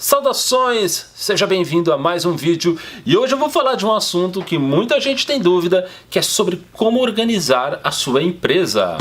Saudações! Seja bem-vindo a mais um vídeo e hoje eu vou falar de um assunto que muita gente tem dúvida, que é sobre como organizar a sua empresa.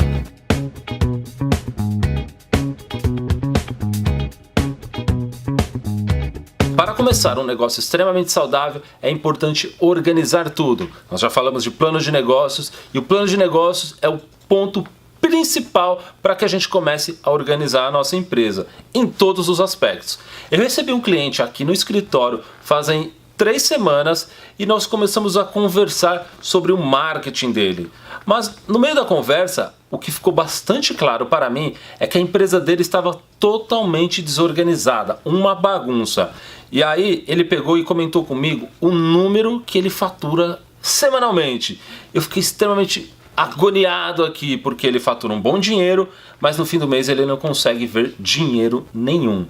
Para começar um negócio extremamente saudável, é importante organizar tudo. Nós já falamos de plano de negócios e o plano de negócios é o ponto principal para que a gente comece a organizar a nossa empresa em todos os aspectos. Eu recebi um cliente aqui no escritório fazem 3 semanas e nós começamos a conversar sobre o marketing dele. Mas no meio da conversa, o que ficou bastante claro para mim é que a empresa dele estava totalmente desorganizada, uma bagunça. E aí ele pegou e comentou comigo o número que ele fatura semanalmente. Eu fiquei extremamente agoniado aqui, porque ele fatura um bom dinheiro, mas no fim do mês ele não consegue ver dinheiro nenhum.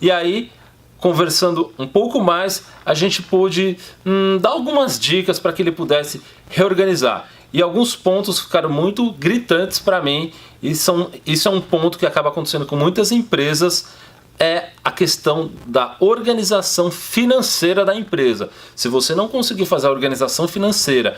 E aí, conversando um pouco mais, a gente pôde dar algumas dicas para que ele pudesse reorganizar. E alguns pontos ficaram muito gritantes para mim, e isso é um ponto que acaba acontecendo com muitas empresas, é a questão da organização financeira da empresa. Se você não conseguir fazer a organização financeira,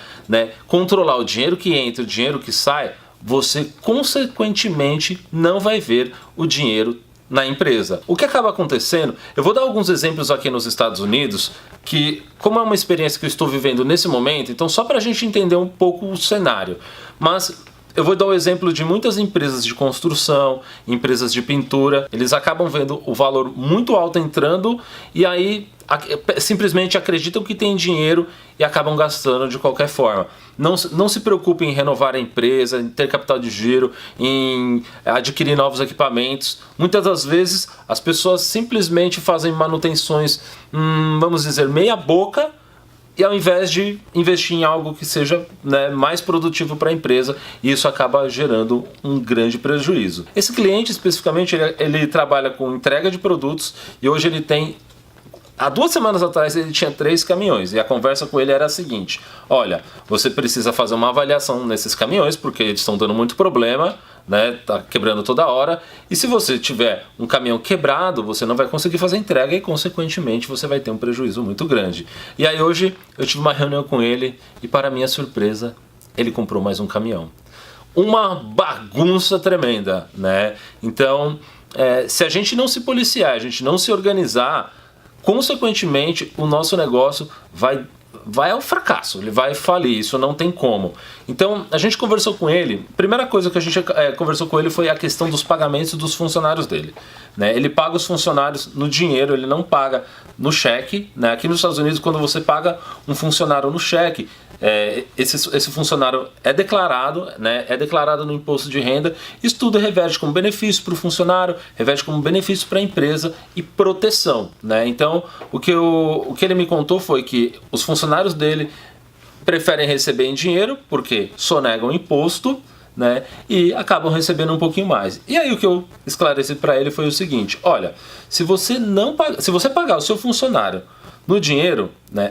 controlar o dinheiro que entra e o dinheiro que sai, você consequentemente não vai ver o dinheiro na empresa. O que acaba acontecendo, eu vou dar alguns exemplos aqui nos Estados Unidos, que como é uma experiência que eu estou vivendo nesse momento, então só para a gente entender um pouco o cenário, mas eu vou dar o exemplo de muitas empresas de construção, empresas de pintura, eles acabam vendo o valor muito alto entrando e aí simplesmente acreditam que tem dinheiro e acabam gastando de qualquer forma. Não se preocupem em renovar a empresa, em ter capital de giro, em adquirir novos equipamentos. Muitas das vezes as pessoas simplesmente fazem manutenções, vamos dizer, meia boca, e ao invés de investir em algo que seja mais produtivo para a empresa, isso acaba gerando um grande prejuízo. Esse cliente especificamente, ele trabalha com entrega de produtos e hoje ele tem... Há 2 semanas atrás ele tinha 3 caminhões e a conversa com ele era a seguinte: olha, você precisa fazer uma avaliação nesses caminhões porque eles estão dando muito problema, tá quebrando toda hora, e se você tiver um caminhão quebrado, você não vai conseguir fazer entrega e consequentemente você vai ter um prejuízo muito grande. E aí hoje eu tive uma reunião com ele e para minha surpresa ele comprou mais um caminhão. Uma bagunça tremenda, Então, se a gente não se policiar, a gente não se organizar, consequentemente o nosso negócio vai ao fracasso, ele vai falir, isso não tem como. Então a gente conversou com ele, a primeira coisa que a gente conversou com ele foi a questão dos pagamentos dos funcionários dele. Ele paga os funcionários no dinheiro, ele não paga no cheque. Aqui nos Estados Unidos, quando você paga um funcionário no cheque, esse funcionário é declarado no imposto de renda. Isso tudo reverte como benefício para o funcionário, reverte como benefício para a empresa e proteção. Então o que ele me contou foi que os funcionários dele preferem receber em dinheiro porque sonegam imposto, e acabam recebendo um pouquinho mais. E aí o que eu esclareci para ele foi o seguinte: olha, se você pagar o seu funcionário no dinheiro,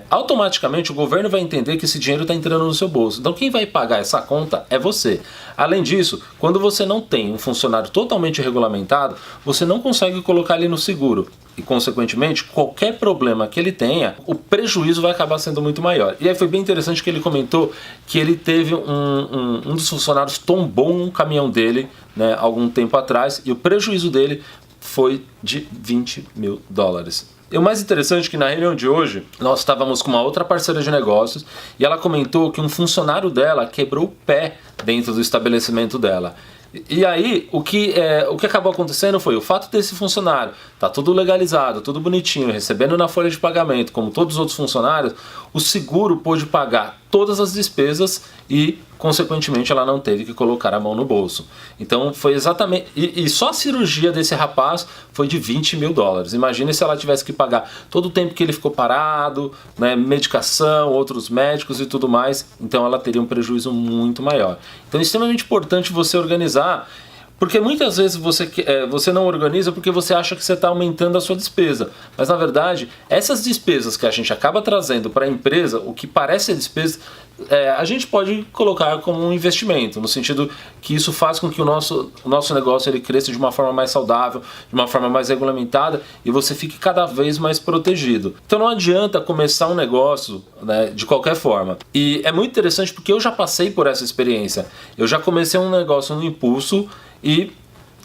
automaticamente o governo vai entender que esse dinheiro está entrando no seu bolso. Então quem vai pagar essa conta é você. Além disso, quando você não tem um funcionário totalmente regulamentado, você não consegue colocar ele no seguro. E consequentemente, qualquer problema que ele tenha, o prejuízo vai acabar sendo muito maior. E aí foi bem interessante que ele comentou que ele teve um dos funcionários tombou um caminhão dele, algum tempo atrás, e o prejuízo dele foi de $20 mil. E o mais interessante é que na reunião de hoje, nós estávamos com uma outra parceira de negócios e ela comentou que um funcionário dela quebrou o pé dentro do estabelecimento dela. E aí, o que acabou acontecendo foi o fato desse funcionário tá tudo legalizado, tudo bonitinho, recebendo na folha de pagamento, como todos os outros funcionários, o seguro pôde pagar todas as despesas e, consequentemente, ela não teve que colocar a mão no bolso. Então, foi exatamente... E só a cirurgia desse rapaz foi de $20 mil. Imagine se ela tivesse que pagar todo o tempo que ele ficou parado, medicação, outros médicos e tudo mais. Então, ela teria um prejuízo muito maior. Então, é extremamente importante você organizar, porque muitas vezes você não organiza porque você acha que você está aumentando a sua despesa. Mas na verdade, essas despesas que a gente acaba trazendo para a empresa, o que parece ser despesa, a gente pode colocar como um investimento, no sentido que isso faz com que o nosso negócio ele cresça de uma forma mais saudável, de uma forma mais regulamentada e você fique cada vez mais protegido. Então não adianta começar um negócio, né, de qualquer forma. E é muito interessante porque eu já passei por essa experiência. Eu já comecei um negócio no impulso e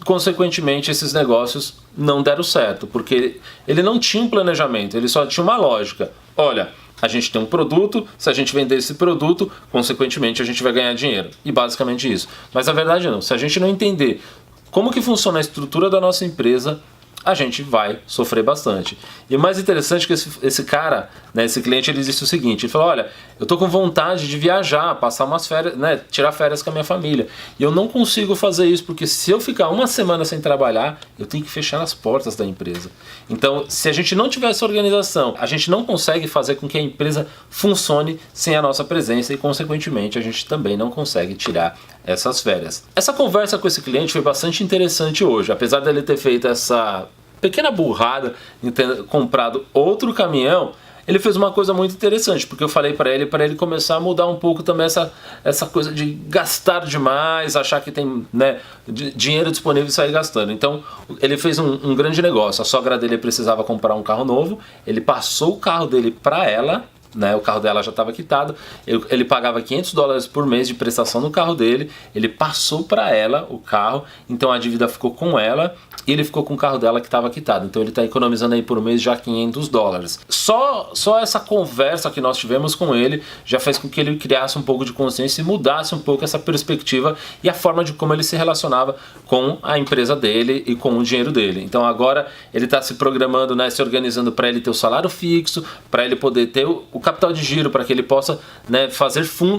consequentemente esses negócios não deram certo, porque ele não tinha um planejamento, ele só tinha uma lógica. Olha, a gente tem um produto, se a gente vender esse produto, consequentemente a gente vai ganhar dinheiro. E basicamente isso. Mas a verdade não, se a gente não entender como que funciona a estrutura da nossa empresa, a gente vai sofrer bastante. E o mais interessante é que esse cara, né, esse cliente, ele disse o seguinte, ele falou, olha, eu tô com vontade de viajar, passar umas férias, né, tirar férias com a minha família, e eu não consigo fazer isso, porque se eu ficar uma semana sem trabalhar, eu tenho que fechar as portas da empresa. Então, se a gente não tiver essa organização, a gente não consegue fazer com que a empresa funcione sem a nossa presença e, consequentemente, a gente também não consegue tirar essas férias. Essa conversa com esse cliente foi bastante interessante hoje, apesar dele ter feito essa pequena burrada em ter comprado outro caminhão, ele fez uma coisa muito interessante, porque eu falei para ele começar a mudar um pouco também essa coisa de gastar demais, achar que tem, né, dinheiro disponível e sair gastando. Então ele fez um grande negócio. A sogra dele precisava comprar um carro novo, ele passou o carro dele para ela, né, o carro dela já estava quitado, ele pagava $500 por mês de prestação no carro dele, ele passou para ela o carro, então a dívida ficou com ela e ele ficou com o carro dela que estava quitado, então ele está economizando aí por mês já $500. Só essa conversa que nós tivemos com ele já fez com que ele criasse um pouco de consciência e mudasse um pouco essa perspectiva e a forma de como ele se relacionava com a empresa dele e com o dinheiro dele. Então agora ele está se programando, né, se organizando para ele ter o salário fixo, para ele poder ter o capital de giro, para que ele possa, né,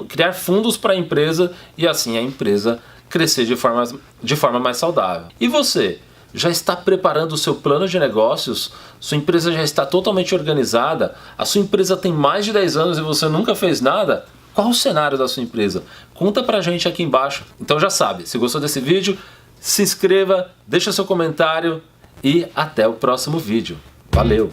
criar fundos para a empresa e assim a empresa crescer de forma mais saudável. E você? Já está preparando o seu plano de negócios? Sua empresa já está totalmente organizada? A sua empresa tem mais de 10 anos e você nunca fez nada? Qual o cenário da sua empresa? Conta pra gente aqui embaixo. Então já sabe, se gostou desse vídeo, se inscreva, deixa seu comentário e até o próximo vídeo. Valeu!